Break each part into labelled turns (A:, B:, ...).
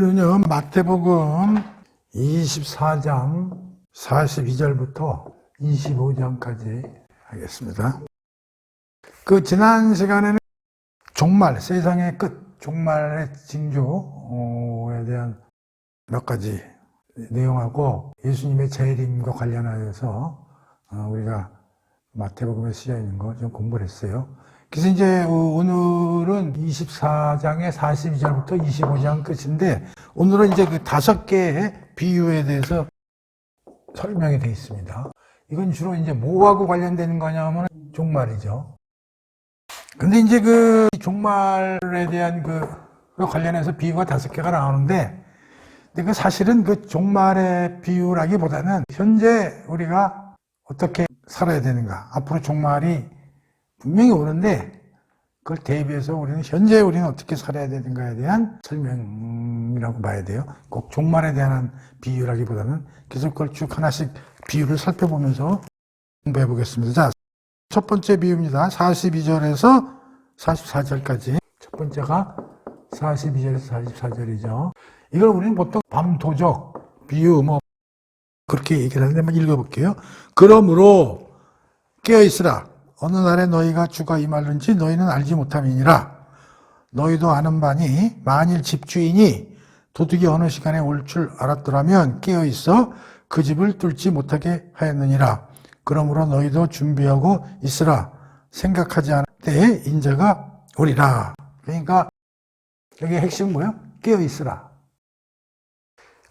A: 오늘은요, 마태복음 24장 42절부터 25장까지 하겠습니다. 지난 시간에는 종말, 세상의 끝, 종말의 징조에 대한 몇 가지 내용하고 예수님의 재림과 관련하여서 우리가 마태복음에 쓰여 있는 거 좀 공부를 했어요. 그래서 이제 오늘은 24장의 42절부터 25장 끝인데, 오늘은 이제 그 5개의 비유에 대해서 설명이 되어 있습니다. 이건 주로 이제 뭐하고 관련되는 거냐면 종말이죠. 근데 이제 그 종말에 대한 관련해서 비유가 5개가 나오는데, 근데 사실은 그 종말의 비유라기보다는 현재 우리가 어떻게 살아야 되는가, 앞으로 종말이 분명히 오는데 그걸 대비해서 현재 우리는 어떻게 살아야 되는가에 대한 설명이라고 봐야 돼요. 꼭 종말에 대한 비유라기보다는 계속 그걸 쭉 하나씩 비유를 살펴보면서 공부해 보겠습니다. 자, 첫 번째 비유입니다. 42절에서 44절까지. 첫 번째가 42절에서 44절이죠. 이걸 우리는 보통 밤도적 비유 그렇게 얘기를 하는데 한번 읽어볼게요. 그러므로 깨어있으라. 어느 날에 너희가 주가 임하는지 너희는 알지 못함이니라. 너희도 아는 바니 만일 집주인이 도둑이 어느 시간에 올 줄 알았더라면 깨어있어 그 집을 뚫지 못하게 하였느니라. 그러므로 너희도 준비하고 있으라. 생각하지 않을 때에 인자가 오리라. 그러니까 여기 핵심은 뭐예요? 깨어있으라.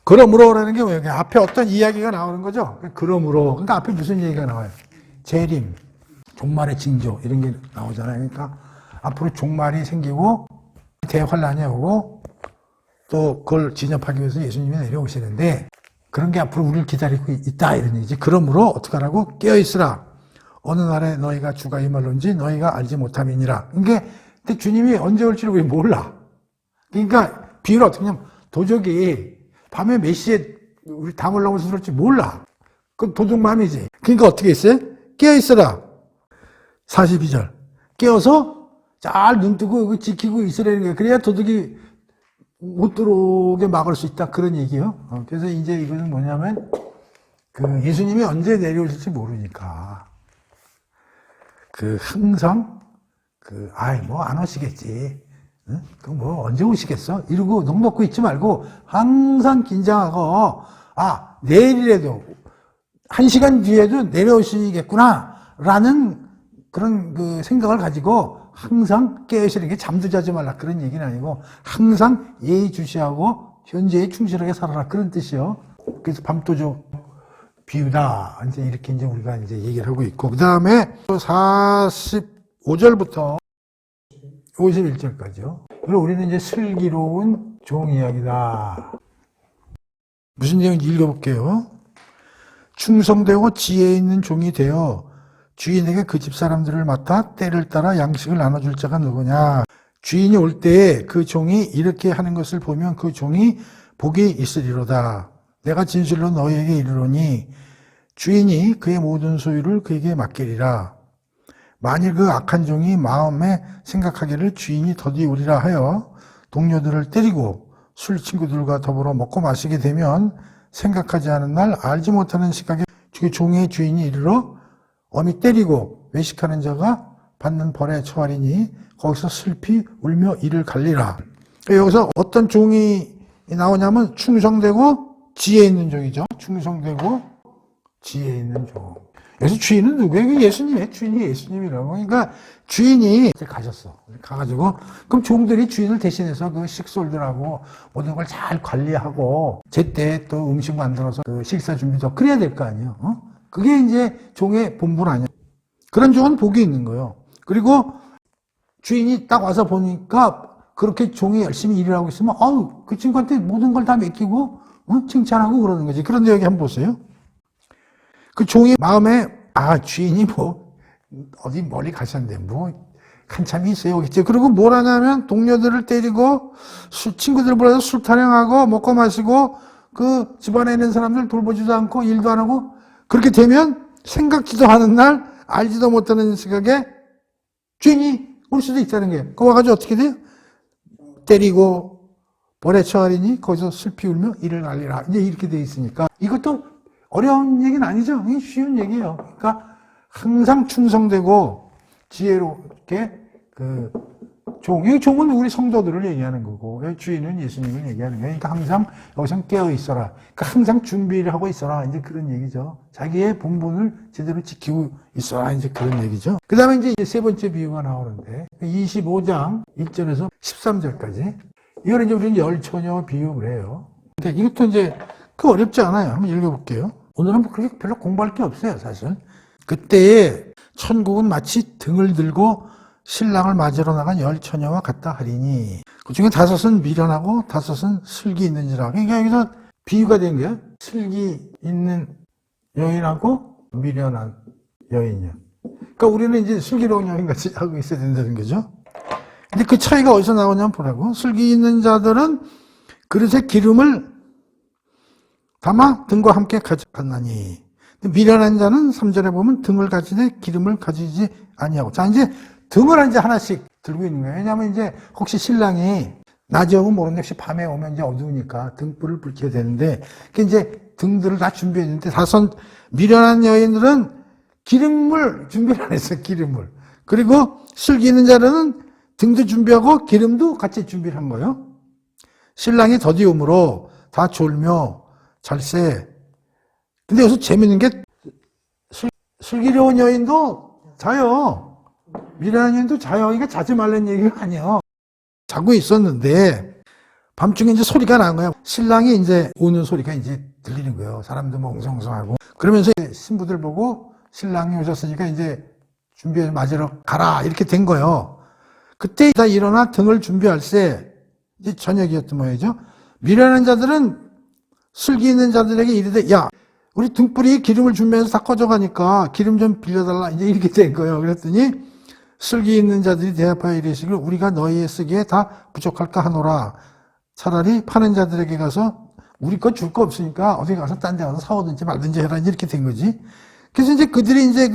A: 그러므로라는 게 뭐예요? 앞에 어떤 이야기가 나오는 거죠. 그러므로, 그러니까 앞에 무슨 얘기가 나와요? 재림, 종말의 징조 이런 게 나오잖아요. 그러니까 앞으로 종말이 생기고 대환란이 오고 또 그걸 진압하기 위해서 예수님이 내려오시는데, 그런 게 앞으로 우리를 기다리고 있다 이런 얘기지. 그러므로 어떻게 하라고? 깨어있으라. 어느 날에 너희가 주가 임할런지 너희가 알지 못함이니라. 근데 주님이 언제 올지를 우리 몰라. 그러니까 비유를 어떻게 하냐면, 도적이 밤에 몇 시에 우리 당 올라오면서 그럴지 몰라. 그건 도둑 맘이지. 그러니까 어떻게 했어요? 깨어있으라. 42절. 깨어서 잘 눈 뜨고 지키고 있으라는 거예요. 그래야 도둑이 못 들어오게 막을 수 있다. 그런 얘기예요. 그래서 이제 이거는 뭐냐면, 예수님이 언제 내려오실지 모르니까, 항상, 안 오시겠지. 응? 언제 오시겠어? 이러고 넋 놓고 있지 말고, 항상 긴장하고, 내일이라도, 1시간 뒤에도 내려오시겠구나. 라는 그런 생각을 가지고 항상 깨어있으라는 게 잠도 자지 말라. 그런 얘기는 아니고, 항상 예의주시하고 현재에 충실하게 살아라. 그런 뜻이요. 그래서 밤도적 비유다. 이렇게 우리가 얘기를 하고 있고. 그 다음에 45절부터 51절까지요. 그리고 우리는 슬기로운 종 이야기다. 무슨 내용인지 읽어볼게요. 충성되고 지혜 있는 종이 되어 주인에게 그 집 사람들을 맡아 때를 따라 양식을 나눠줄 자가 누구냐. 주인이 올 때에 그 종이 이렇게 하는 것을 보면 그 종이 복이 있으리로다. 내가 진실로 너희에게 이르노니 주인이 그의 모든 소유를 그에게 맡기리라. 만일 그 악한 종이 마음에 생각하기를 주인이 더디 오리라 하여 동료들을 때리고 술 친구들과 더불어 먹고 마시게 되면, 생각하지 않은 날 알지 못하는 시각에 그 종의 주인이 이르러 엄히 때리고 외식하는 자가 받는 벌에 처하리니 거기서 슬피 울며 이를 갈리라. 여기서 어떤 종이 나오냐면 충성되고 지혜 있는 종이죠. 충성되고 지혜 있는 종. 여기서 주인은 누구예요? 예수님이에요. 주인이 예수님이라고. 그러니까 주인이 가셨어. 가가지고, 그럼 종들이 주인을 대신해서 식솔들하고 모든 걸 잘 관리하고, 제때 또 음식 만들어서 식사 준비도 그래야 될 거 아니에요. 그게 이제 종의 본분 아니야. 그런 종은 복이 있는 거예요. 그리고 주인이 딱 와서 보니까 그렇게 종이 열심히 일을 하고 있으면, 그 친구한테 모든 걸 다 맡기고, 칭찬하고 그러는 거지. 그런데 여기 한번 보세요. 그 종이 마음에, 주인이 어디 멀리 가셨는데, 한참이 있어야겠지. 그리고 뭘 하냐면, 동료들을 때리고, 친구들 불러서 술 타령하고, 먹고 마시고, 그 집안에 있는 사람들 돌보지도 않고, 일도 안 하고, 그렇게 되면, 생각지도 않은 날, 알지도 못하는 시각에, 주인이 올 수도 있다는 거예요. 그 와가지고 어떻게 돼요? 때리고, 월에 처하리니 거기서 슬피 울며 이를 날리라. 이제 이렇게 돼 있으니까 이것도 어려운 얘기는 아니죠. 이게 쉬운 얘기예요. 그러니까 항상 충성되고 지혜롭게 이 종은 우리 성도들을 얘기하는 거고, 주인은 예수님을 얘기하는 거예요. 그러니까 항상 여기서 깨어 있어라. 그러니까 항상 준비를 하고 있어라. 이제 그런 얘기죠. 자기의 본분을 제대로 지키고 있어라. 이제 그런 얘기죠. 그 다음에 이제 세 번째 비유가 나오는데, 25장 1절에서 13절까지. 이걸 이제 우리는 열처녀 비유를 해요. 근데 이것도 이제 어렵지 않아요. 한번 읽어볼게요. 오늘은 뭐 그렇게 별로 공부할 게 없어요, 사실. 그때에 천국은 마치 등을 들고 신랑을 맞으러 나간 열 처녀와 같다 하리니 그 중에 5은 미련하고 5은 슬기 있는지라. 그러니까 여기서 비유가 된 게 슬기 있는 여인하고 미련한 여인이요. 그러니까 우리는 이제 슬기로운 여인 같이 하고 있어야 된다는 거죠. 근데 그 차이가 어디서 나오냐면 보라고. 슬기 있는 자들은 그릇에 기름을 담아 등과 함께 가져갔나니, 미련한 자는 3절에 보면 등을 가지되 기름을 가지지 아니하고. 자, 이제 등을 이제 하나씩 들고 있는 거예요. 왜냐하면 이제 혹시 신랑이 낮에 오면 모르는데 혹시 밤에 오면 이제 어두우니까 등불을 불켜야 되는데, 그 이제 등들을 다 준비했는데 5 미련한 여인들은 기름을 준비를 안 했어요. 기름을. 그리고 슬기 있는 자들은 등도 준비하고 기름도 같이 준비를 한 거예요. 신랑이 더디움으로 다 졸며 잘세. 근데 여기서 재밌는 게 슬기로운 여인도 자요. 미련한 여인도 자요. 이게 자지 말라는 얘기가 아니에요. 자고 있었는데 밤중에 이제 소리가 난 거야. 신랑이 이제 오는 소리가 이제 들리는 거예요. 사람들 멍성성하고. 그러면서 신부들 보고 신랑이 오셨으니까 이제 준비해 맞으러 가라. 이렇게 된 거예요. 그때 다 일어나 등을 준비할세. 이제 저녁이었던 모양이죠. 미련한 자들은 슬기 있는 자들에게 이르되, 야, 우리 등불이 기름을 준비해서 다 꺼져가니까 기름 좀 빌려달라. 이제 이렇게 된 거예요. 그랬더니 슬기 있는 자들이 대답하여 이르시기를 우리가 너희의 쓰기에 다 부족할까 하노라. 차라리 파는 자들에게 가서 우리 거 줄 거 없으니까 어디 가서 딴 데 가서 사오든지 말든지 해라. 이렇게 된 거지. 그래서 이제 그들이 이제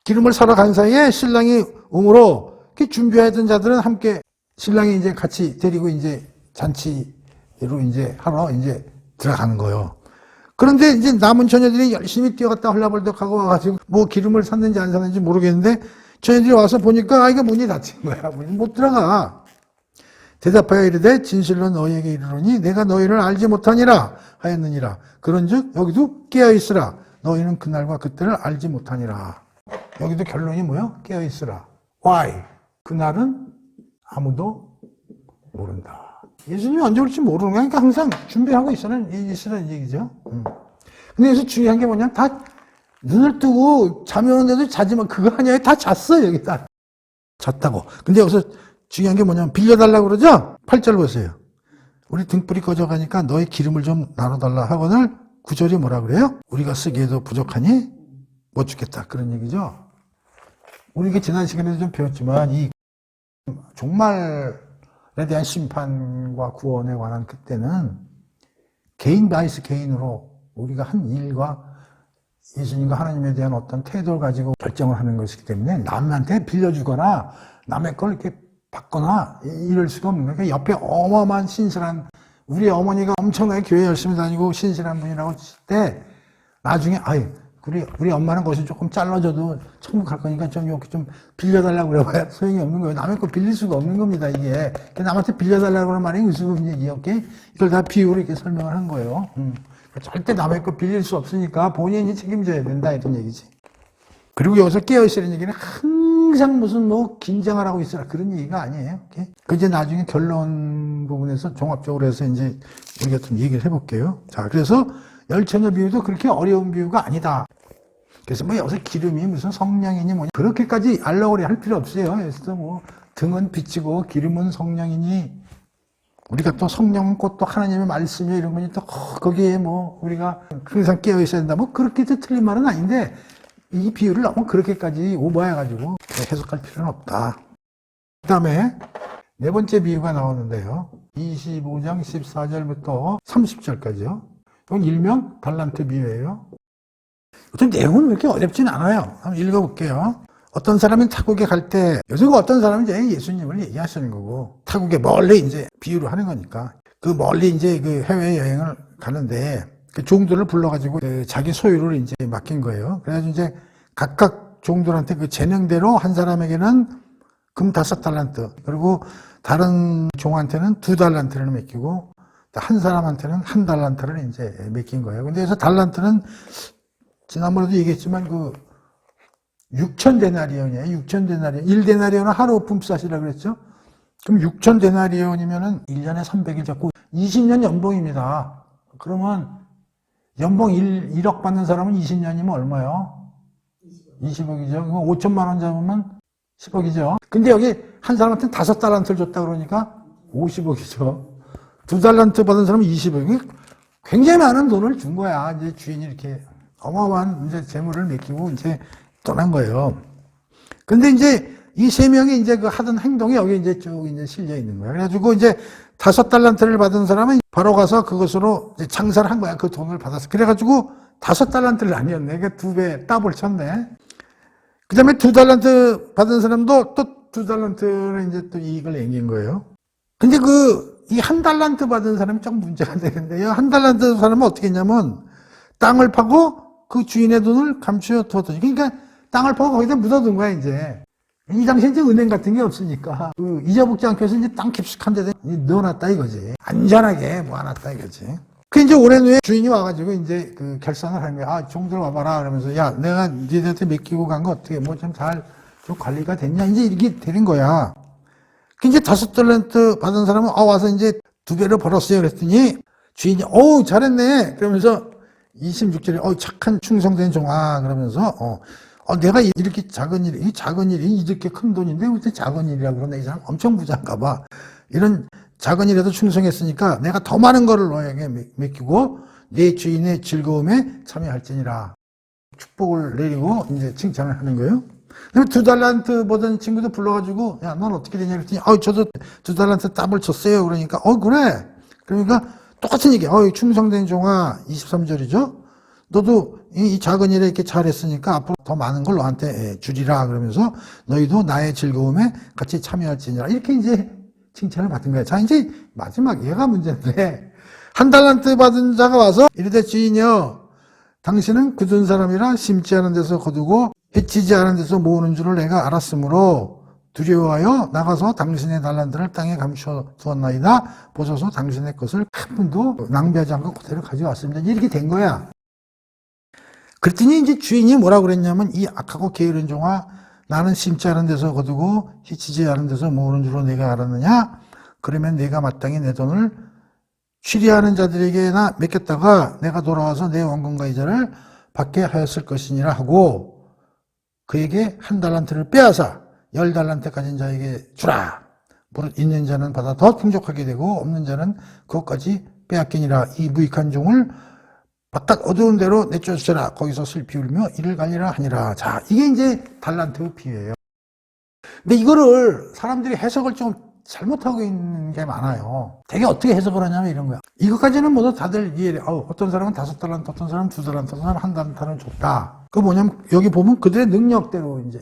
A: 기름을 사러 간 사이에 신랑이 옹으로 준비하던 자들은 함께 신랑이 이제 같이 데리고 이제 잔치로 이제 하러 이제 들어가는 거예요. 그런데 이제 남은 처녀들이 열심히 뛰어갔다 헐라벌떡하고 와가지고 뭐 기름을 샀는지 안 샀는지 모르겠는데 처녀들이 와서 보니까 이게 문이 닫힌 거야. 문이 못 들어가. 대답하여 이르되 진실로 너희에게 이르노니 내가 너희를 알지 못하니라 하였느니라. 그런즉 여기도 깨어있으라. 너희는 그날과 그때를 알지 못하니라. 여기도 결론이 뭐예요? 깨어있으라. Why? 그날은 아무도 모른다. 예수님이 언제 올지 모르는 거야. 그러니까 항상 준비하고 있으라는 얘기죠. 근데 여기서 중요한 게 뭐냐? 다 눈을 뜨고 잠이 오는데도 자지만 그거 아니야. 다 잤어, 여기 다. 잤다고. 근데 여기서 중요한 게 뭐냐면 빌려달라고 그러죠? 8절 보세요. 우리 등불이 꺼져가니까 너희 기름을 좀 나눠달라 하거늘 9절이 뭐라 그래요? 우리가 쓰기에도 부족하니 못 주겠다. 그런 얘기죠. 우리가 지난 시간에도 좀 배웠지만 이 종말에 대한 심판과 구원에 관한 그때는 개인 바이스 개인으로 우리가 한 일과 예수님과 하나님에 대한 어떤 태도를 가지고 결정을 하는 것이기 때문에 남한테 빌려주거나 남의 걸 이렇게 받거나 이럴 수가 없는 거예요. 그러니까 옆에 어마어마한 신실한 우리 어머니가 엄청나게 교회 열심히 다니고 신실한 분이라고 칠 때 나중에 우리 엄마는 것이 조금 잘라줘도 천국 갈 거니까 좀 이렇게 좀 빌려달라고 그래봐야 소용이 없는 거예요. 남의 거 빌릴 수가 없는 겁니다, 이게. 남한테 빌려달라고 그러는 말이 무슨 얘기였게? 이걸 다 비유로 이렇게 설명을 한 거예요. 절대 남의 거 빌릴 수 없으니까 본인이 책임져야 된다, 이런 얘기지. 그리고 여기서 깨어있으라는 얘기는 항상 무슨 긴장을 하고 있으라 그런 얘기가 아니에요. 그 이제 나중에 결론 부분에서 종합적으로 해서 이제 우리가 좀 얘기를 해볼게요. 자, 그래서 열처녀 비유도 그렇게 어려운 비유가 아니다. 그래서 여기서 기름이 무슨 성령이니 뭐냐 그렇게까지 알라오리 할 필요 없어요. 그래서 등은 빛이고 기름은 성령이니 우리가 또 성령은 곧 또 하나님의 말씀이 이런 거니 또 거기에 우리가 항상 깨어 있어야 된다. 그렇게 틀린 말은 아닌데 이 비유를 너무 그렇게까지 오버해가지고 해석할 필요는 없다. 그 다음에 네 번째 비유가 나오는데요. 25장 14절부터 30절까지요. 이건 일명 달란트 비유예요. 어떤 내용은 그렇게 어렵진 않아요. 한번 읽어볼게요. 어떤 사람은 타국에 갈 때, 요즘 어떤 사람은 이제 예수님을 얘기하시는 거고, 타국에 멀리 이제 비유를 하는 거니까, 그 멀리 이제 그 해외여행을 가는데, 그 종들을 불러가지고 그 자기 소유를 이제 맡긴 거예요. 그래가지고 이제 각각 종들한테 그 재능대로 한 사람에게는 금 5달란트, 그리고 다른 종한테는 2달란트를 맡기고, 한 사람한테는 1달란트를 이제 맡긴 거예요. 근데 그래서 달란트는 지난번에도 얘기했지만 그 6,000데나리온이에요. 6,000데나리온. 1데나리온은 하루 품삯이라고 그랬죠? 그럼 6,000데나리온이면은 1년에 300일 잡고 20년 연봉입니다. 그러면 연봉 1억 받는 사람은 20년이면 얼마요? 20억이죠. 5천만 원 잡으면 10억이죠. 근데 여기 한 사람한테 5달란트를 줬다 그러니까 50억이죠. 2달란트 받은 사람은 20억. 굉장히 많은 돈을 준 거야. 이제 주인이 이렇게 어마어마한 이제 재물을 맡기고 이제 떠난 거예요. 근데 이제 이 3명이 이제 그 하던 행동이 여기 이제 쭉 이제 실려 있는 거야. 그래가지고 이제 5달란트를 받은 사람은 바로 가서 그것으로 이제 장사를 한 거야. 그 돈을 받아서. 그래가지고 5달란트를 나뉘었네. 그러니까 2배 더블 쳤네. 그 다음에 2달란트 받은 사람도 또 2달란트를 이제 또 이익을 남긴 거예요. 근데 이 1달란트 받은 사람이 좀 문제가 되는데요. 1달란트 사람은 어떻게 했냐면 땅을 파고 그 주인의 돈을 감추어 두었더니, 그러니까 땅을 파고 거기다 묻어둔 거야, 이제. 이 당시에 이제 은행 같은 게 없으니까. 잊어먹지 않기 위해서 이제 땅 깊숙한 데다 넣어놨다 이거지. 안전하게 모아놨다 이거지. 그 이제 오랜 후에 주인이 와가지고 이제 그 결산을 하는 거야. 아, 종들 와봐라. 그러면서, 야, 내가 니들한테 맡기고 간 거 어떻게 뭐 좀 좀 관리가 됐냐? 이제 이렇게 되는 거야. 그 이제 5달란트 받은 사람은, 와서 이제 2배로 벌었어요. 그랬더니 주인이, 잘했네. 그러면서 26절에, 착한 충성된 종아. 그러면서, 내가 이렇게 작은 일이 이렇게 큰 돈인데 왜 작은 일이라고 그러나 이 사람 엄청 부자인가 봐. 이런 작은 일에도 충성했으니까 내가 더 많은 거를 너에게 맡기고 내 주인의 즐거움에 참여할지니라. 축복을 내리고 이제 칭찬을 하는 거예요. 그다음에 2달란트 받은 친구도 불러가지고, 야, 넌 어떻게 되냐 그랬더니, 저도 2달란트 더블 쳤어요. 그러니까, 그래. 그러니까 똑같은 얘기. 충성된 종아, 23절이죠. 너도 이 작은 일에 이렇게 잘했으니까 앞으로 더 많은 걸 너한테 주리라. 그러면서 너희도 나의 즐거움에 같이 참여할지니라. 이렇게 이제 칭찬을 받은 거예요. 자, 이제 마지막 얘가 문제인데, 1달란트 받은 자가 와서 이르되 주인이여, 당신은 굳은 사람이라 심지 않은 데서 거두고 해치지 않은 데서 모으는 줄을 내가 알았으므로 두려워하여 나가서 당신의 달란트를 땅에 감춰 두었나이다. 보소서 당신의 것을 한 푼도 낭비하지 않고 그대로 가져왔습니다. 이렇게 된 거야. 그랬더니 이제 주인이 뭐라 그랬냐면, 이 악하고 게으른 종아, 나는 심지 않은 데서 거두고 해치지 않은 데서 모으는 줄로 내가 알았느냐? 그러면 내가 마땅히 내 돈을 취리하는 자들에게나 맡겼다가 내가 돌아와서 내 원금과 이자를 받게 하였을 것이니라 하고 그에게 1달란트를 빼앗아 10달란트 가진 자에게 주라. 무릇 있는 자는 받아 더 풍족하게 되고 없는 자는 그것까지 빼앗기니라. 이 무익한 종을 바깥 어두운 데로 내쫓으라. 거기서 슬피 울며 이를 갈리라 하니라. 자, 이게 이제 달란트 비유예요. 근데 이거를 사람들이 해석을 좀 잘못하고 있는 게 많아요. 되게 어떻게 해석을 하냐면 이런 거야. 이것까지는 모두 다들 이해해. 어떤 사람은 5달란트, 어떤 사람은 2달란트, 어떤 사람은 1달란트는 줬다. 그 뭐냐면 여기 보면 그들의 능력대로 이제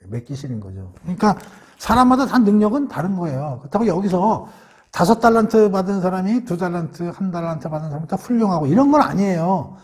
A: 맡기시는 거죠. 그러니까 사람마다 다 능력은 다른 거예요. 그렇다고 여기서 5달란트 받은 사람이 2달란트, 1달란트 받은 사람이 다 훌륭하고 이런 건 아니에요.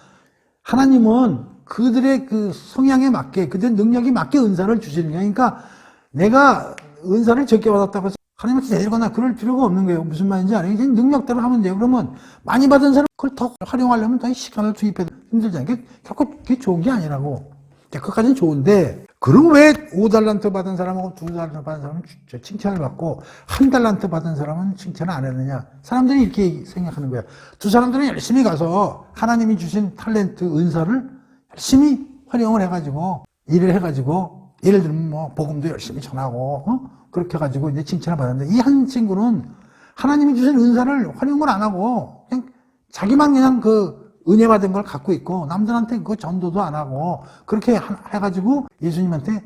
A: 하나님은 그들의 그 성향에 맞게, 그들의 능력이 맞게 은사를 주시는 거예요. 그러니까 내가 은사를 적게 받았다고 해서 하나님한테 내리거나 그럴 필요가 없는 거예요. 무슨 말인지 알아요? 그냥 능력대로 하면 돼요. 그러면 많이 받은 사람 그걸 더 활용하려면 더 시간을 투입해도 힘들잖아요. 결코 그게 좋은 게 아니라고. 그것까지는 좋은데, 그럼 왜 5달란트 받은 사람하고 2달란트 받은 사람은 칭찬을 받고 1달란트 받은 사람은 칭찬을 안 했느냐? 사람들이 이렇게 생각하는 거야. 두 사람들은 열심히 가서 하나님이 주신 탤런트, 은사를 열심히 활용을 해가지고 일을 해가지고, 예를 들면 뭐 복음도 열심히 전하고 그렇게 해가지고 이제 칭찬을 받았는데, 이 한 친구는 하나님이 주신 은사를 활용을 안 하고 그냥 자기만 그냥 그 은혜 받은 걸 갖고 있고 남들한테 그 전도도 안 하고 그렇게 해가지고 예수님한테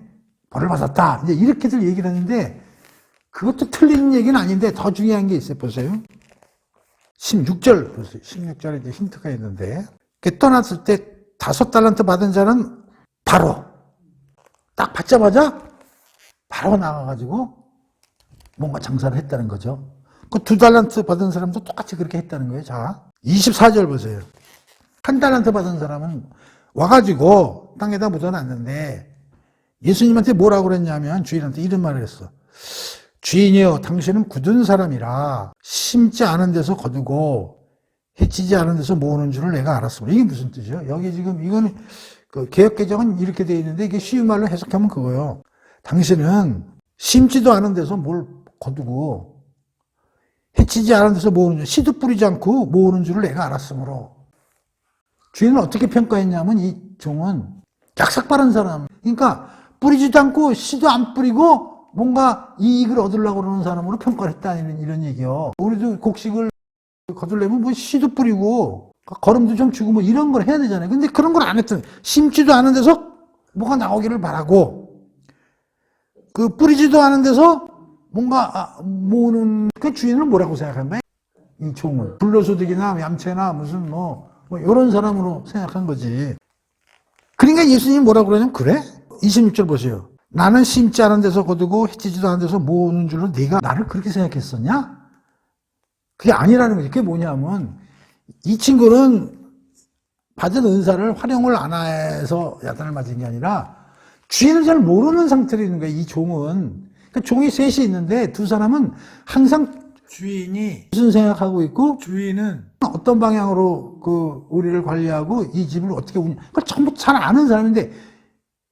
A: 벌을 받았다. 이제 이렇게들 얘기를 하는데, 그것도 틀린 얘기는 아닌데 더 중요한 게 있어요. 보세요. 16절 보세요. 16절에 이제 힌트가 있는데, 떠났을 때 5달란트 받은 자는 바로 딱 받자마자 바로 나가가지고 뭔가 장사를 했다는 거죠. 그 2달란트 받은 사람도 똑같이 그렇게 했다는 거예요. 자, 24절 보세요. 1달란트 받은 사람은 와가지고 땅에다 묻어놨는데 예수님한테 뭐라고 그랬냐면 주인한테 이런 말을 했어. 주인이여, 당신은 굳은 사람이라 심지 않은 데서 거두고 해치지 않은 데서 모으는 줄을 내가 알았습니다. 이게 무슨 뜻이에요? 여기 지금 이거는 그 개역개정은 이렇게 되어 있는데 이게 쉬운 말로 해석하면 그거예요. 당신은 심지도 않은 데서 뭘 거두고 해치지 않은 데서 모으는 줄, 씨도 뿌리지 않고 모으는 줄을 내가 알았으므로. 주인은 어떻게 평가했냐면 이 종은 약삭 빠른 사람, 그러니까 뿌리지도 않고 씨도 안 뿌리고 뭔가 이익을 얻으려고 그러는 사람으로 평가를 했다, 이런 얘기요. 우리도 곡식을 거두려면 뭐 씨도 뿌리고 거름도 좀 주고 뭐 이런 걸 해야 되잖아요. 근데 그런 걸 안 했던, 심지도 않은 데서 뭐가 나오기를 바라고, 그 뿌리지도 않은 데서 뭔가 모으는, 그 주인을 뭐라고 생각한 거야? 이 종을 불로소득이나 얌체나 무슨 뭐 이런 사람으로 생각한 거지. 그러니까 예수님이 뭐라고 그러냐면, 그래? 26절 보세요. 나는 심지 않은 데서 거두고 해치지도 않은 데서 모으는 줄로 네가 나를 그렇게 생각했었냐? 그게 아니라는 거지. 그게 뭐냐면 이 친구는 받은 은사를 활용을 안 해서 야단을 맞은 게 아니라 주인을 잘 모르는 상태로 있는 거야. 이 종은. 그러니까 종이 셋이 있는데 두 사람은 항상 주인이 무슨 생각하고 있고 주인은 어떤 방향으로 그 우리를 관리하고 이 집을 어떻게 운영, 그걸 전부 잘 아는 사람인데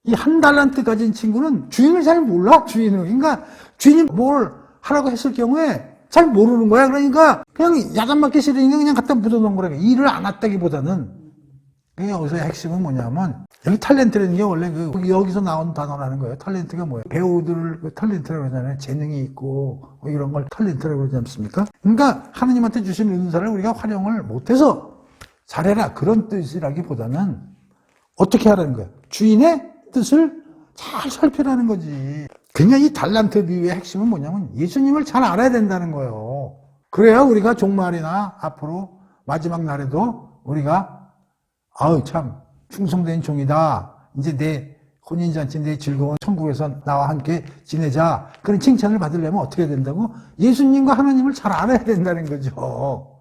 A: 이 1달란트 가진 친구는 주인을 잘 몰라. 주인은. 그러니까 주인이 뭘 하라고 했을 경우에 잘 모르는 거야. 그러니까 그냥 야단 맞기 싫으니까 그냥 갖다 묻어놓은 거라고. 일을 안 했다기보다는. 여기서의 핵심은 뭐냐면, 여기 탤런트라는 게 원래 여기서 나온 단어라는 거예요. 탤런트가 뭐예요? 배우들 탤런트라고 그러잖아요. 재능이 있고 이런 걸 탤런트라고 그러지 않습니까? 그러니까 하느님한테 주신 은사를 우리가 활용을 못해서 잘해라, 그런 뜻이라기보다는 어떻게 하라는 거야? 주인의 뜻을 잘 살피라는 거지. 그러니까 이 달란트 비유의 핵심은 뭐냐면 예수님을 잘 알아야 된다는 거예요. 그래야 우리가 종말이나 앞으로 마지막 날에도 우리가 아우 참 충성된 종이다, 이제 내 혼인잔치, 내 즐거운 천국에서 나와 함께 지내자, 그런 칭찬을 받으려면 어떻게 된다고? 예수님과 하나님을 잘 알아야 된다는 거죠.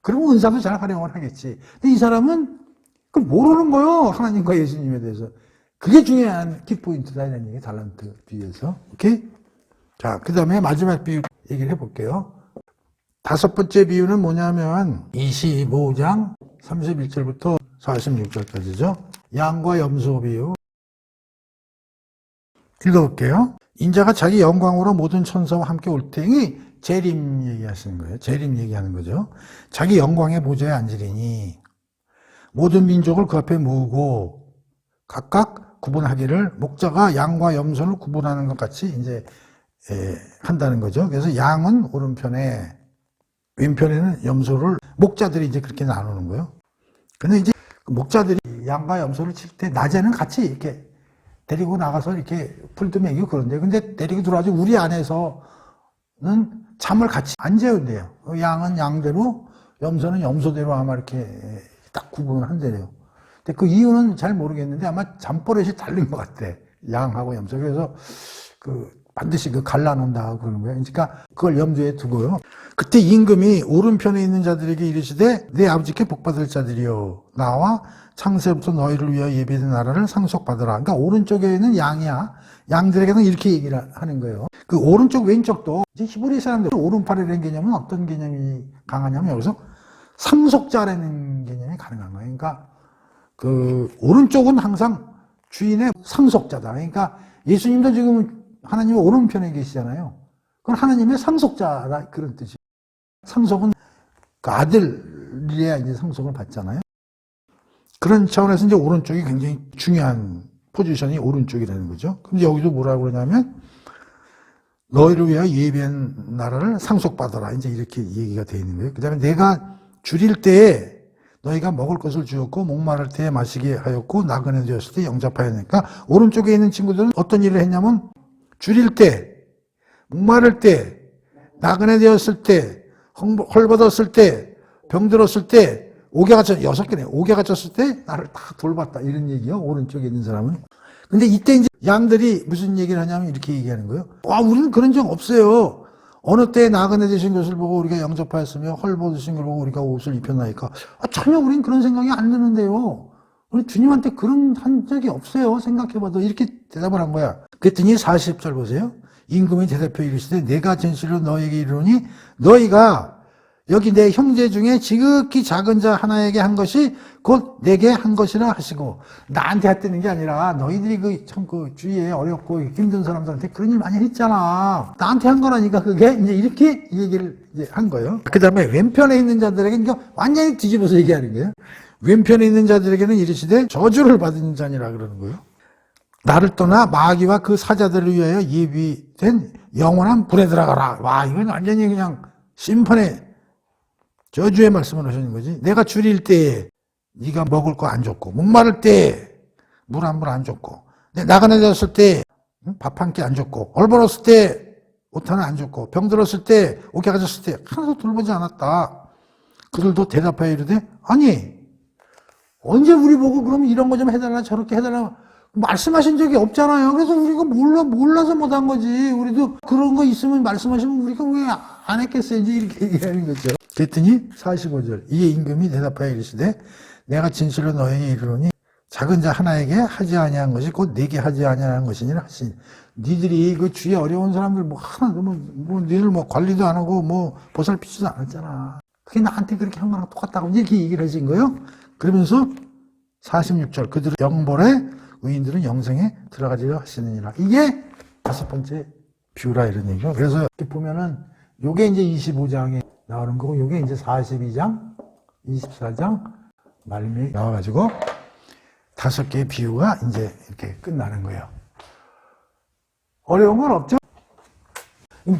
A: 그러면 은사도 잘 활용을 하겠지. 근데 이 사람은 그걸 모르는 거예요. 하나님과 예수님에 대해서. 그게 중요한 키포인트다, 이런 얘기, 달란트 비유에서. 오케이? 자, 그 다음에 마지막 비유 얘기를 해볼게요. 5번째 비유는 뭐냐면 25장 31절부터 46절까지죠. 양과 염소 비유. 읽어볼게요. 인자가 자기 영광으로 모든 천사와 함께 올 테니, 재림 얘기하시는 거예요. 재림 얘기하는 거죠. 자기 영광의 보좌에 앉으리니 모든 민족을 그 앞에 모으고 각각 구분하기를, 목자가 양과 염소를 구분하는 것 같이 이제 한다는 거죠. 그래서 양은 오른편에, 왼편에는 염소를, 목자들이 이제 그렇게 나누는 거예요. 근데 이제 목자들이 양과 염소를 칠 때 낮에는 같이 이렇게 데리고 나가서 이렇게 풀도 먹이고 그런데, 근데 데리고 들어와서 우리 안에서는 잠을 같이 안 재운대요. 양은 양대로, 염소는 염소대로 아마 이렇게 딱 구분을 한대요. 근데 그 이유는 잘 모르겠는데 아마 잠버릇이 다른 것 같아. 양하고 염소. 그래서 반드시 갈라놓는다 그러는 거예요. 그러니까 그걸 염두에 두고요. 그때 임금이 오른편에 있는 자들에게 이르시되, 내 아버지께 복받을 자들이여, 나와 창세부터 너희를 위하여 예비된 나라를 상속받으라. 그러니까 오른쪽에 있는 양이야. 양들에게는 이렇게 얘기를 하는 거예요. 그 오른쪽 왼쪽도 이제 히브리 사람들 오른팔이라는 개념은 어떤 개념이 강하냐면 여기서 상속자라는 개념이 가능한 거예요. 그러니까 그 오른쪽은 항상 주인의 상속자다. 그러니까 예수님도 지금 하나님의 오른편에 계시잖아요. 그건 하나님의 상속자다, 그런 뜻이에요. 상속은 그 아들이야 이제 상속을 받잖아요. 그런 차원에서 이제 오른쪽이 굉장히 중요한 포지션이 오른쪽이라는 거죠. 근데 여기도 뭐라고 그러냐면 너희를 위하여 예비한 나라를 상속받아라, 이제 이렇게 얘기가 되어 있는 거예요. 그 다음에 내가 줄일 때에 너희가 먹을 것을 주었고 목마를 때에 마시게 하였고 나그네 되었을 때 영접하였으니까, 오른쪽에 있는 친구들은 어떤 일을 했냐면 줄일 때, 목마를 때, 나그네 되었을 때, 헐벗었을 때, 병들었을 때, 옥에 갇혔, 6개네. 옥에 갇혔을 때 나를 다 돌봤다, 이런 얘기요. 오른쪽에 있는 사람은. 근데 이때 이제 양들이 무슨 얘기를 하냐면 이렇게 얘기하는 거예요. 와, 우리는 그런 적 없어요. 어느 때에 나그네 되신 것을 보고 우리가 영접하였으며 헐벗으신 걸 보고 우리가 옷을 입혔나이까. 전혀 우린 그런 생각이 안 드는데요. 우리 주님한테 그런 한 적이 없어요. 생각해봐도. 이렇게 대답을 한 거야. 그랬더니 40절 보세요. 임금이 대답하여 이르시되 내가 진실로 너에게 이르노니 너희가 여기 내 형제 중에 지극히 작은 자 하나에게 한 것이 곧 내게 한 것이라 하시고, 나한테 했다는 게 아니라 너희들이 참 주위에 어렵고 힘든 사람들한테 그런 일 많이 했잖아. 나한테 한 거라니까 그게 이제 이렇게 얘기를 이제 한 거예요. 그 다음에 왼편에 있는 자들에게 그러니까 완전히 뒤집어서 얘기하는 거예요. 왼편에 있는 자들에게는 이르시되 저주를 받은 자니라 그러는 거예요. 나를 떠나 마귀와 그 사자들을 위하여 예비된 영원한 불에 들어가라. 와, 이건 완전히 그냥 심판의 저주의 말씀을 하시는 거지. 내가 줄일 때에 네가 먹을 거 안 줬고, 목마를 때에 물 한 물 안 줬고, 나가내졌을 때 밥 한 끼 안 줬고, 얼버렸을 때 옷 하나 안 줬고, 병들었을 때, 옥에 가졌을 때 하나도 돌보지 않았다. 그들도 대답하여 이르되 아니 언제 우리 보고 그럼 이런 거 좀 해달라 저렇게 해달라 말씀하신 적이 없잖아요. 그래서 우리가 몰라서 못한 거지. 우리도 그런 거 있으면 말씀하시면 우리가 왜 안 했겠어요. 이제 이렇게 얘기하는 거죠. 그랬더니 45절 이에 임금이 대답하여 이르시되 내가 진실로 너에게 이르노니 작은 자 하나에게 하지 아니한 것이 곧 내게 하지 아니한 것이니라 하시니. 니들이 그 주위에 어려운 사람들 하나도 니들 관리도 안 하고 보살피지도 않았잖아. 그게 나한테 그렇게 한 거랑 똑같다고 이렇게 얘기를 하신 거예요. 그러면서 46절 그들은 영벌에 의인들은 영생에 들어가리라 하시느니라. 이게 5번째 비유라 이런 얘기죠. 그래서 이렇게 보면은 요게 이제 25장에 나오는 거고 요게 이제 42장, 24장 말미에 나와가지고 5개의 비유가 이제 이렇게 끝나는 거예요. 어려운 건 없죠?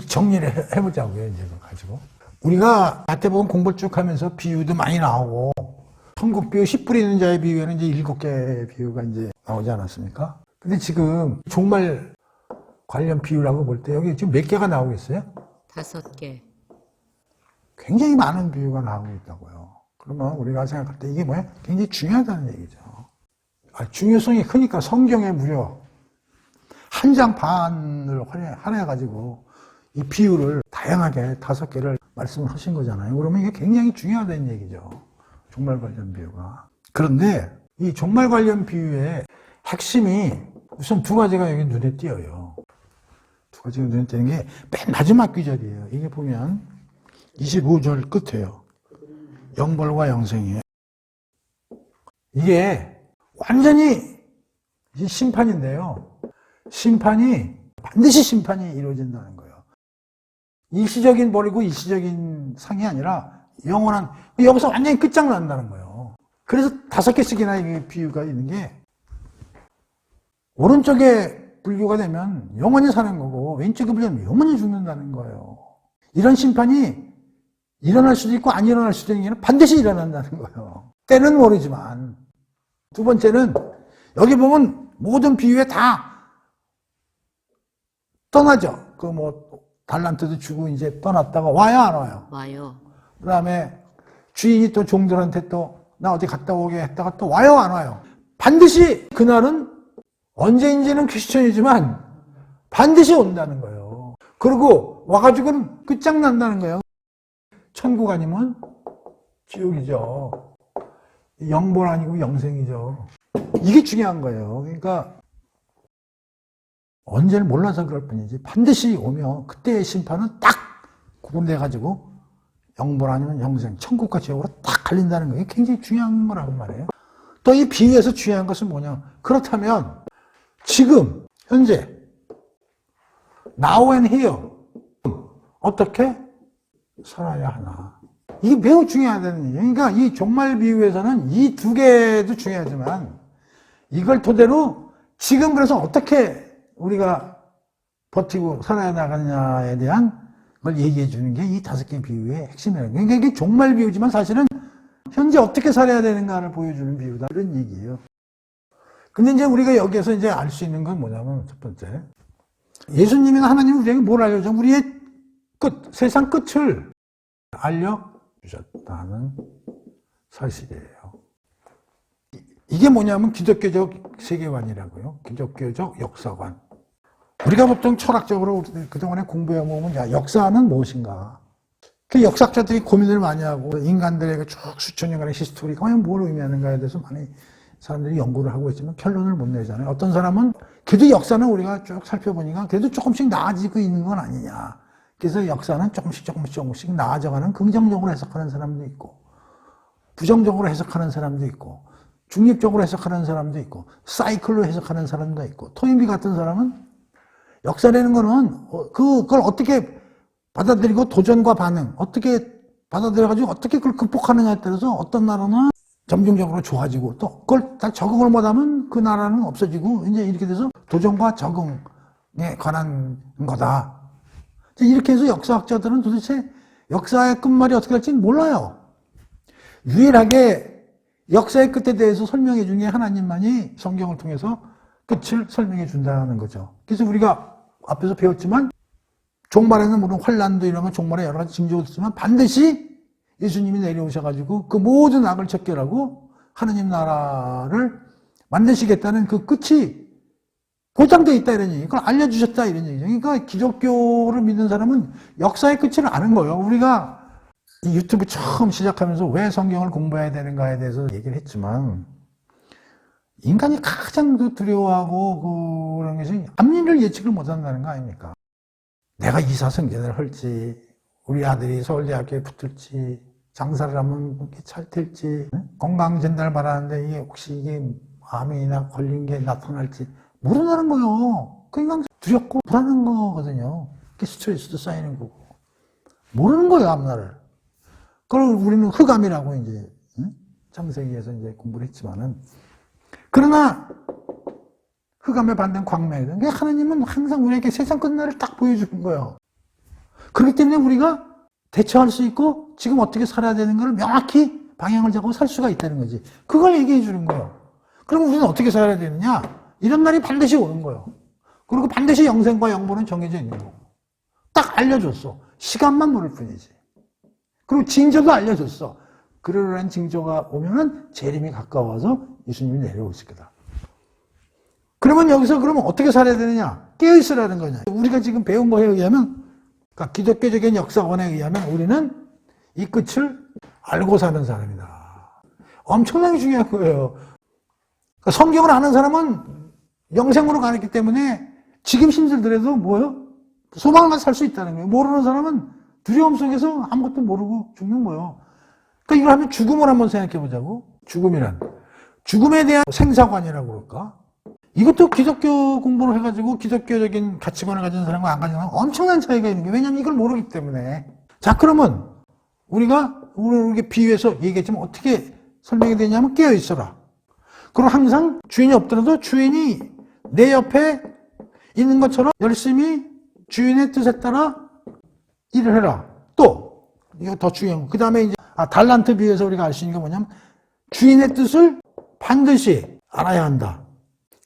A: 정리를 해보자고요. 이제 가지고 우리가 마태복음 공부를 쭉 하면서 비유도 많이 나오고 천국 비유 10불 있는 자의 비유에는 이제 7개의 비유가 이제 나오지 않았습니까? 근데 지금 종말 관련 비유라고 볼 때 여기 지금 몇 개가 나오겠어요?
B: 5개.
A: 굉장히 많은 비유가 나오고 있다고요. 그러면 우리가 생각할 때 이게 뭐야? 굉장히 중요하다는 얘기죠. 중요성이 크니까 성경에 무려 1장 반을 할애해가지고 이 비유를 다양하게 5개를 말씀을 하신 거잖아요. 그러면 이게 굉장히 중요하다는 얘기죠. 종말 관련 비유가. 그런데 이 종말 관련 비유의 핵심이 우선 2가지가 여기 눈에 띄어요. 2가지가 눈에 띄는 게 맨 마지막 구절이에요. 이게 보면 25절 끝에요. 영벌과 영생이에요. 이게 완전히 심판인데요. 반드시 심판이 이루어진다는 거예요. 일시적인 벌이고 일시적인 상이 아니라 영원한, 여기서 완전히 끝장난다는 거예요. 그래서 5개씩이나 이 비유가 있는 게, 오른쪽에 불교가 되면 영원히 사는 거고, 왼쪽에 불교는 영원히 죽는다는 거예요. 이런 심판이 일어날 수도 있고, 안 일어날 수도 있는 게 반드시 일어난다는 거예요. 때는 모르지만. 2번째는, 여기 보면 모든 비유에 다 떠나죠. 달란트도 주고 이제 떠났다가 와요, 안 와요?
B: 와요.
A: 그 다음에 주인이 또 종들한테 또 나 어디 갔다 오게 했다가 또 와요, 안 와요? 반드시 그날은 언제인지는 퀘스천이지만 반드시 온다는 거예요. 그리고 와가지고는 끝장난다는 거예요. 천국 아니면 지옥이죠. 영벌 아니고 영생이죠. 이게 중요한 거예요. 그러니까 언제를 몰라서 그럴 뿐이지 반드시 오면 그때의 심판은 딱 구분돼가지고 영벌 아니면 영생, 천국과 지옥으로 딱 갈린다는 거예요. 굉장히 중요한 거라고 말해요. 또 이 비유에서 중요한 것은 뭐냐? 그렇다면 지금 현재 now and here 어떻게 살아야 하나? 이게 매우 중요하다는 얘기예요. 그러니까 이 종말 비유에서는 이 2개도 중요하지만 이걸 토대로 지금 그래서 어떻게 우리가 버티고 살아야 나가느냐에 대한 걸 얘기해 주는 게 이 5개 비유의 핵심이에요. 그러니까 이게 종말 비유지만 사실은 현재 어떻게 살아야 되는가를 보여주는 비유다. 이런 얘기예요. 근데 이제 우리가 여기에서 이제 알 수 있는 건 뭐냐면 첫 번째. 예수님이나 하나님은 우리에게 뭘 알려줘? 우리의 끝, 세상 끝을 알려주셨다는 사실이에요. 이게 뭐냐면 기독교적 세계관이라고요. 기독교적 역사관. 우리가 보통 철학적으로 그동안에 공부해보면, 야, 역사는 무엇인가? 그 역사학자들이 고민을 많이 하고, 인간들의 쭉 수천 년간의 히스토리가 과연 뭘 의미하는가에 대해서 많이 사람들이 연구를 하고 있지만 결론을 못 내잖아요. 어떤 사람은 그래도 역사는 우리가 쭉 살펴보니까 그래도 조금씩 나아지고 있는 건 아니냐. 그래서 역사는 조금씩 나아져가는 긍정적으로 해석하는 사람도 있고, 부정적으로 해석하는 사람도 있고, 중립적으로 해석하는 사람도 있고, 사이클로 해석하는 사람도 있고, 토인비 같은 사람은 역사라는 거는 그걸 어떻게 받아들이고 도전과 반응, 어떻게 받아들여가지고 어떻게 그걸 극복하느냐에 따라서 어떤 나라는 점진적으로 좋아지고 또 그걸 다 적응을 못하면 그 나라는 없어지고 이제 이렇게 돼서 도전과 적응에 관한 거다. 이렇게 해서 역사학자들은 도대체 역사의 끝말이 어떻게 될지 몰라요. 유일하게 역사의 끝에 대해서 설명해 준 게 하나님만이 성경을 통해서 끝을 설명해 준다는 거죠. 그래서 우리가 앞에서 배웠지만 종말에는 물론 환란도 일어나면 종말에 여러 가지 징조가 있지만 반드시 예수님이 내려오셔가지고 그 모든 악을 척결하고 하나님 나라를 만드시겠다는 그 끝이 보장되어 있다 이런 얘기, 그걸 알려주셨다 이런 얘기죠. 그러니까 기독교를 믿는 사람은 역사의 끝을 아는 거예요. 우리가 이 유튜브 처음 시작하면서 왜 성경을 공부해야 되는가에 대해서 얘기를 했지만 인간이 가장 두려워하고 그런 것이 앞일을 예측을 못한다는 거 아닙니까? 내가 이사승진을 할지, 우리 아들이 서울대학교에 붙을지, 장사를 하면 잘 될지, 건강 진단을 받았는데 이게 혹시 이게 암이나 걸린 게 나타날지 모른다는 거예요. 그러니까 두렵고 불안한 거거든요. 그게 스트레스도 쌓이는 거고. 모르는 거예요, 앞날을. 그걸 우리는 흑암이라고 이제, 창세기에서 이제 공부를 했지만은. 그러나, 흑암에 반대는 광명이다. 그러니까 하나님은 항상 우리에게 세상 끝날을 딱 보여주는 거예요. 그렇기 때문에 우리가 대처할 수 있고, 지금 어떻게 살아야 되는 걸 명확히 방향을 잡고 살 수가 있다는 거지. 그걸 얘기해 주는 거예요. 그럼 우리는 어떻게 살아야 되느냐? 이런 날이 반드시 오는 거예요. 그리고 반드시 영생과 영본은 정해져 있는 거고. 딱 알려줬어. 시간만 모를 뿐이지. 그리고 징조도 알려줬어. 그러한 징조가 오면은 재림이 가까워서 예수님이 내려오실 거다. 그러면 여기서 그러면 어떻게 살아야 되느냐? 깨어있으라는 거냐. 우리가 지금 배운 거에 의하면, 그러니까 기독교적인 역사관에 의하면 우리는 이 끝을 알고 사는 사람이다. 엄청나게 중요한 거예요. 그러니까 성경을 아는 사람은 영생으로 가기 때문에 지금 힘들더라도 뭐예요? 소망을 가서 살 수 있다는 거예요. 모르는 사람은 두려움 속에서 아무것도 모르고 죽는 거예요. 그러니까 이걸 하면 죽음을 한번 생각해 보자고. 죽음이란. 죽음에 대한 생사관이라고 그럴까? 이것도 기독교 공부를 해가지고 기독교적인 가치관을 가진 사람과 안 가진 사람과 엄청난 차이가 있는 게 왜냐면 이걸 모르기 때문에. 자, 그러면 우리가 비유해서 얘기했지만 어떻게 설명이 되냐면 깨어있어라. 그리고 항상 주인이 없더라도 주인이 내 옆에 있는 것처럼 열심히 주인의 뜻에 따라 일을 해라. 또 이거 더 중요한 거. 그 다음에 이제 달란트 비유에서 우리가 알 수 있는 게 뭐냐면 주인의 뜻을 반드시 알아야 한다.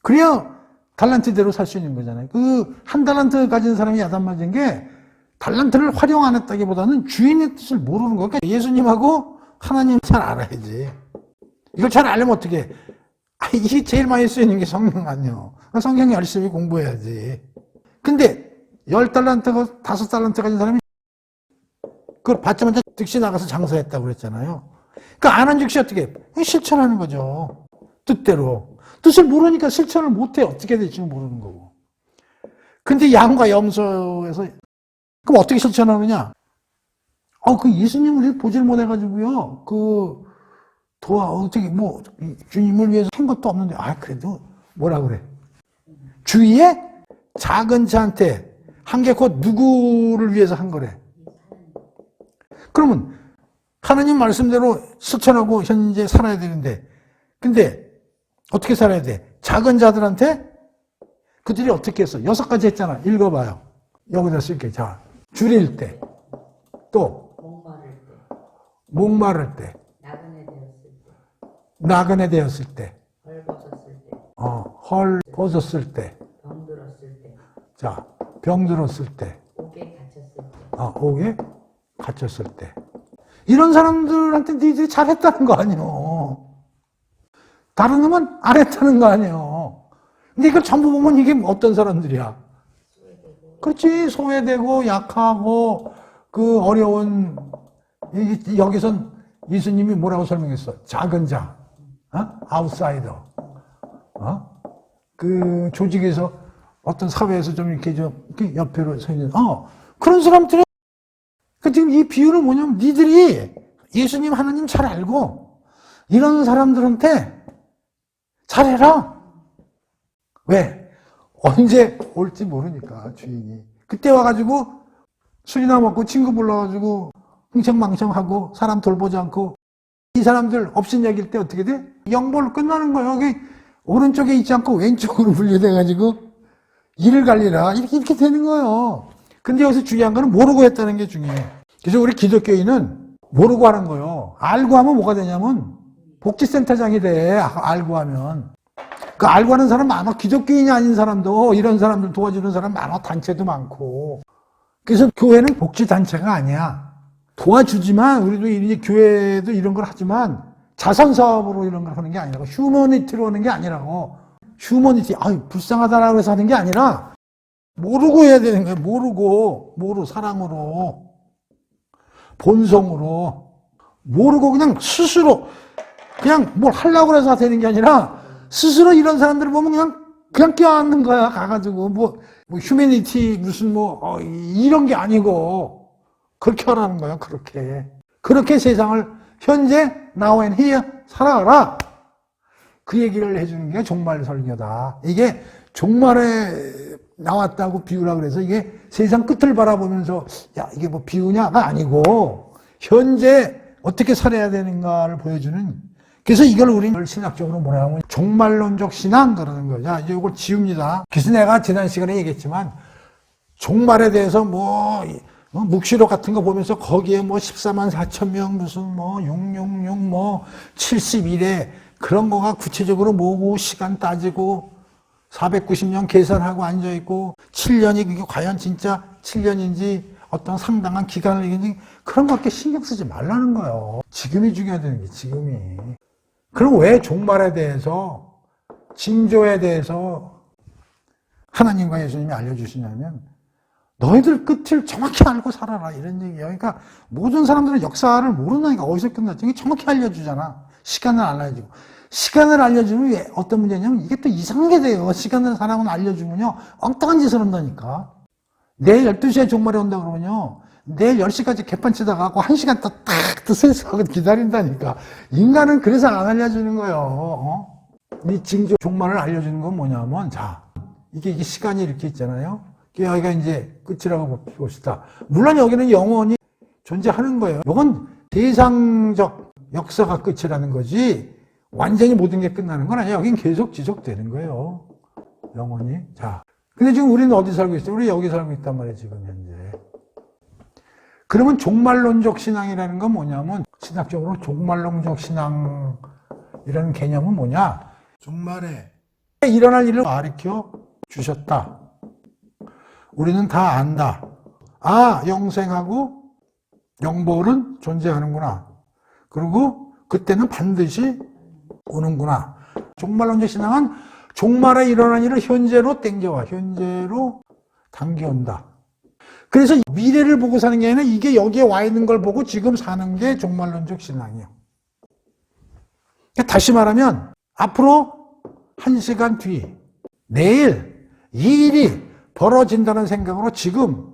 A: 그래야 달란트대로 살 수 있는 거잖아요. 그 한 달란트 가진 사람이 야단 맞은 게 달란트를 활용 안 했다기보다는 주인의 뜻을 모르는 거예요. 그러니까 예수님하고 하나님 잘 알아야지. 이걸 잘 알려면 어떻게 해? 이게 제일 많이 쓰이는 게 성경 아니요. 성경 열심히 공부해야지. 근데 10달란트가 5달란트 가진 사람이 그걸 받자마자 즉시 나가서 장사했다고 그랬잖아요. 그러니까 아는 즉시 어떻게 해? 실천하는 거죠. 뜻대로. 뜻을 모르니까 실천을 못해. 어떻게 될지 모르는 거고. 근데 양과 염소에서 그럼 어떻게 실천하느냐? 그 예수님 우리 보질 못해가지고요. 어떻게 주님을 위해서 한 것도 없는데 그래도 뭐라 그래? 주위에 작은 자한테 한 게 곧 누구를 위해서 한 거래? 그러면 하나님 말씀대로 실천하고 현재 살아야 되는데 근데 어떻게 살아야 돼? 작은 자들한테 그들이 어떻게 했어? 6가지 했잖아. 읽어봐요. 여기다 쓸게. 자, 줄일 때, 또 목마를 때, 나그네 되었을 때, 헐 벗었을 때,
B: 병들었을 때,
A: 자, 병들었을 때,
B: 옥에 갇혔을 때,
A: 옥에 갇혔을 때. 이런 사람들한테 니들이 잘했다는 거 아니에요. 다른 놈은 안 했다는 거 아니에요. 근데 이걸 전부 보면 이게 어떤 사람들이야? 그렇지. 소외되고 약하고 그 어려운, 여기선 예수님이 뭐라고 설명했어? 작은 자, 아웃사이더. 그 조직에서 어떤 사회에서 좀 이렇게 옆으로 서 있는, 그런 사람들은, 그 지금 이 비유는 뭐냐면 니들이 예수님 하나님 잘 알고 이런 사람들한테 잘해라. 왜? 언제 올지 모르니까 주인이. 그때 와가지고 술이나 먹고 친구 불러가지고 흥청망청하고 사람 돌보지 않고 이 사람들 업신여길 때 어떻게 돼? 영벌로 끝나는 거예요. 여기 오른쪽에 있지 않고 왼쪽으로 분류돼가지고 이를 갈리라 이렇게 되는 거예요. 근데 여기서 중요한 거는 모르고 했다는 게 중요해. 그래서 우리 기독교인은 모르고 하는 거예요. 알고 하면 뭐가 되냐면 복지센터장이 돼. 알고 하면. 그 알고 하는 사람 많아. 기독교인이 아닌 사람도 이런 사람들 도와주는 사람 많아. 단체도 많고. 그래서 교회는 복지단체가 아니야. 도와주지만 우리도 이제 교회도 이런 걸 하지만 자선사업으로 이런 걸 하는 게 아니라고. 휴머니티로 하는 게 아니라고. 휴머니티, 불쌍하다라고 해서 하는 게 아니라 모르고 해야 되는 거야. 모르고 사랑으로, 본성으로, 모르고 그냥 스스로, 그냥 뭘 하려고 해서 되는 게 아니라 스스로 이런 사람들을 보면 그냥 껴안는 거야. 가가지고 뭐 휴머니티 무슨 이런 게 아니고 그렇게 하라는 거야. 그렇게 세상을 현재 now and here 살아가라. 그 얘기를 해주는 게 종말 설교다. 이게 종말에 나왔다고 비유라 그래서 이게 세상 끝을 바라보면서 야 이게 뭐 비유냐가 아니고 현재 어떻게 살아야 되는가를 보여주는. 그래서 이걸 우리는 신학적으로 뭐라 하면 종말론적 신앙 그러는 거죠. 자, 이제 이걸 지웁니다. 그래서 내가 지난 시간에 얘기했지만 종말에 대해서 묵시록 같은 거 보면서 거기에 14만 4천 명 무슨 666 71회 그런 거가 구체적으로 뭐고 시간 따지고 490년 계산하고 앉아있고 7년이 그게 과연 진짜 7년인지 어떤 상당한 기간을 이긴지 그런 거밖에 신경 쓰지 말라는 거예요. 지금이 중요하다는 게 지금이. 그럼 왜 종말에 대해서 징조에 대해서 하나님과 예수님이 알려주시냐면 너희들 끝을 정확히 알고 살아라 이런 얘기예요. 그러니까 모든 사람들은 역사를 모르니까 어디서 끝났지 정확히 알려주잖아. 시간을 알려주고. 시간을 알려주면 왜 어떤 문제냐면 이게 또 이상하게 돼요. 시간을 사람은 알려주면요. 엉뚱한 짓을 한다니까. 내일 12시에 종말이 온다 그러면요. 내일 10시까지 개판 치다가 1시간 딱 세수하고 기다린다니까. 인간은 그래서 안 알려주는 거예요. 이 징조 종말을 알려주는 건 뭐냐면 자, 이게 시간이 이렇게 있잖아요. 여기가 이제 끝이라고 봅시다. 물론 여기는 영원히 존재하는 거예요. 이건 대상적 역사가 끝이라는 거지 완전히 모든 게 끝나는 건 아니에요. 여긴 계속 지속되는 거예요. 영원히. 자, 근데 지금 우리는 어디 살고 있어요? 우리 여기 살고 있단 말이에요, 지금 현재. 그러면 종말론적 신앙이라는 건 뭐냐면 신학적으로 종말론적 신앙이라는 개념은 뭐냐? 종말에 일어날 일을 가르쳐 주셨다. 우리는 다 안다. 영생하고 영벌은 존재하는구나. 그리고 그때는 반드시 오는구나. 종말론적 신앙은 종말에 일어난 일을 현재로 땡겨와. 현재로 당겨온다. 그래서 미래를 보고 사는 게 아니라 이게 여기에 와 있는 걸 보고 지금 사는 게 종말론적 신앙이에요. 다시 말하면 앞으로 1시간 뒤, 내일 이 일이 벌어진다는 생각으로 지금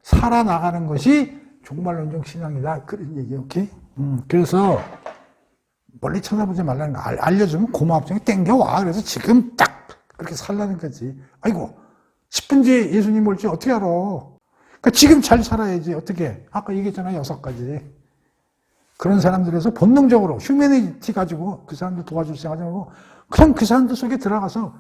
A: 살아나가는 것이 종말론적 신앙이다. 그런 얘기예요. 오케이? 그래서 멀리 쳐다보지 말라는 거. 알려주면 고마움증이 땡겨와. 그래서 지금 딱 그렇게 살라는 거지. 아이고 10분 뒤에 예수님 올지 어떻게 알아. 그러니까 지금 잘 살아야지. 어떻게. 아까 얘기했잖아 6가지. 그런 사람들에서 본능적으로 휴머니티 가지고 그 사람들 도와줄 생각하지 말고 그냥 그 사람들 속에 들어가서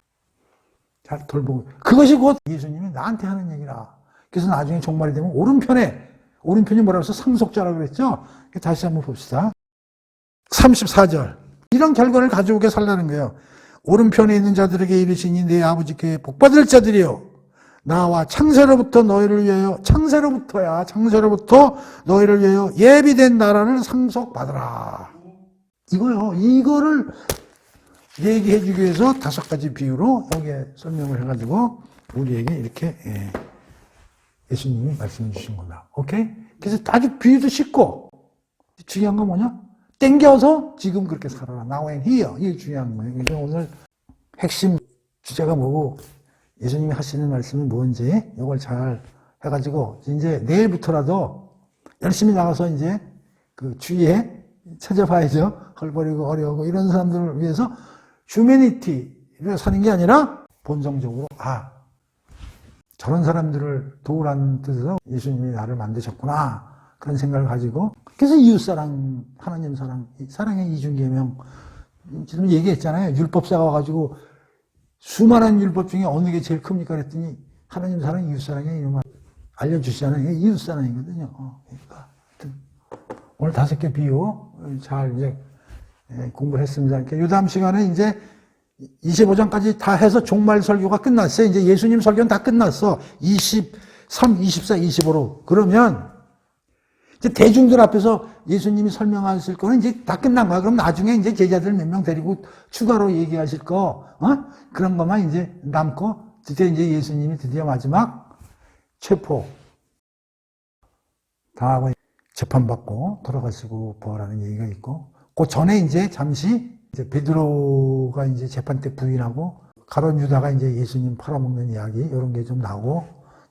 A: 잘 돌보고. 그것이 곧 예수님이 나한테 하는 얘기라. 그래서 나중에 종말이 되면 오른편이 뭐라고 해서 상속자라고 그랬죠. 다시 한번 봅시다. 34절. 이런 결과를 가져오게 살라는 거예요. 오른편에 있는 자들에게 이르시니 내 아버지께 복받을 자들이요. 나와 창세로부터 너희를 위하여 창세로부터 너희를 위하여 예비된 나라를 상속받으라. 이거요. 이거를 얘기해 주기 위해서 5가지 비유로 여기에 설명을 해가지고 우리에게 이렇게 예수님이 말씀해 주신 거다. 오케이? 그래서 아주 비유도 쉽고 중요한 건 뭐냐? 땡겨서 지금 그렇게 살아라. Now and here. 이게 중요한 거예요. 그래서 오늘 핵심 주제가 뭐고 예수님이 하시는 말씀이 뭔지 이걸 잘 해가지고 이제 내일부터라도 열심히 나가서 이제 그 주위에 찾아봐야죠. 헐버리고 어려우고 이런 사람들을 위해서 휴머니티를 사는 게 아니라 본성적으로 저런 사람들을 도우라는 뜻으로 예수님이 나를 만드셨구나 그런 생각을 가지고 그래서 이웃사랑, 하나님 사랑, 사랑의 이중계명 지금 얘기했잖아요. 율법사가 와가지고 수많은 율법 중에 어느 게 제일 큽니까 그랬더니 하나님 사랑, 이웃사랑의 이름을 알려주시잖아요. 이게 이웃사랑이거든요. 그러니까 오늘 5개 비유 잘 이제 공부를 했습니다. 이 다음 시간에 이제 25장까지 다 해서 종말 설교가 끝났어요. 이제 예수님 설교는 다 끝났어. 23, 24, 25로. 그러면 이제 대중들 앞에서 예수님이 설명하실 거는 이제 다 끝난 거야. 그럼 나중에 이제 제자들 몇 명 데리고 추가로 얘기하실 거, 그런 것만 이제 남고, 드디어 이제 예수님이 드디어 마지막 체포 당하고 재판받고 돌아가시고 부활하는 얘기가 있고, 그 전에 이제 잠시 이제 베드로가 이제 재판 때 부인하고 가룟 유다가 이제 예수님 팔아먹는 이야기 이런 게 좀 나오고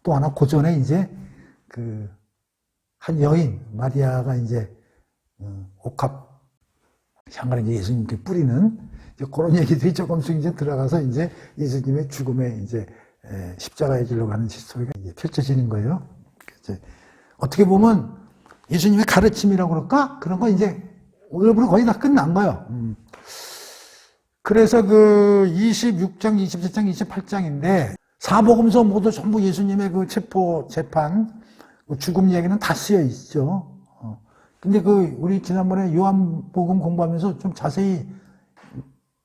A: 또 하나 그 전에 이제 그 한 여인 마리아가 이제 옥합 향을 이제 예수님께 뿌리는 이제 그런 얘기들이 조금씩 이제 들어가서 이제 예수님의 죽음에 이제 십자가의 길로 가는 스토리가 이제 펼쳐지는 거예요. 이제 어떻게 보면 예수님의 가르침이라고 그럴까? 그런 거 이제 오늘부로 거의 다 끝난 거예요. 그래서 그 26장, 27장, 28장인데 사복음서 모두 전부 예수님의 그 체포, 재판, 죽음 얘기는 다 쓰여 있죠. 근데 그 우리 지난번에 요한복음 공부하면서 좀 자세히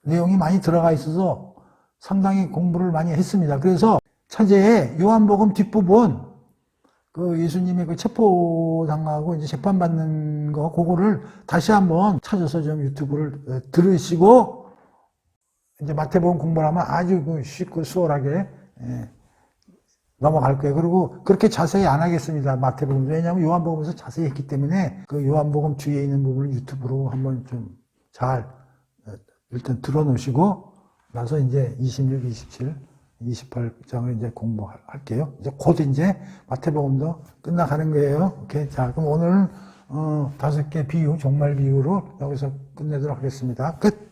A: 내용이 많이 들어가 있어서 상당히 공부를 많이 했습니다. 그래서 차제에 요한복음 뒷부분 그 예수님의 그 체포당하고 이제 재판받는 거 그거를 다시 한번 찾아서 좀 유튜브를 들으시고 이제 마태복음 공부를 하면 아주 쉽고 수월하게 넘어갈 거예요. 그리고 그렇게 자세히 안 하겠습니다. 마태복음. 왜냐하면 요한복음에서 자세히 했기 때문에 그 요한복음 뒤에 있는 부분을 유튜브로 한번 좀 잘 일단 들어놓으시고 나서 이제 26, 27, 28장을 이제 공부할게요. 이제 곧 이제 마태복음도 끝나가는 거예요. 오케이. 자, 그럼 오늘은 5개 비유, 종말 비유로 여기서 끝내도록 하겠습니다. 끝.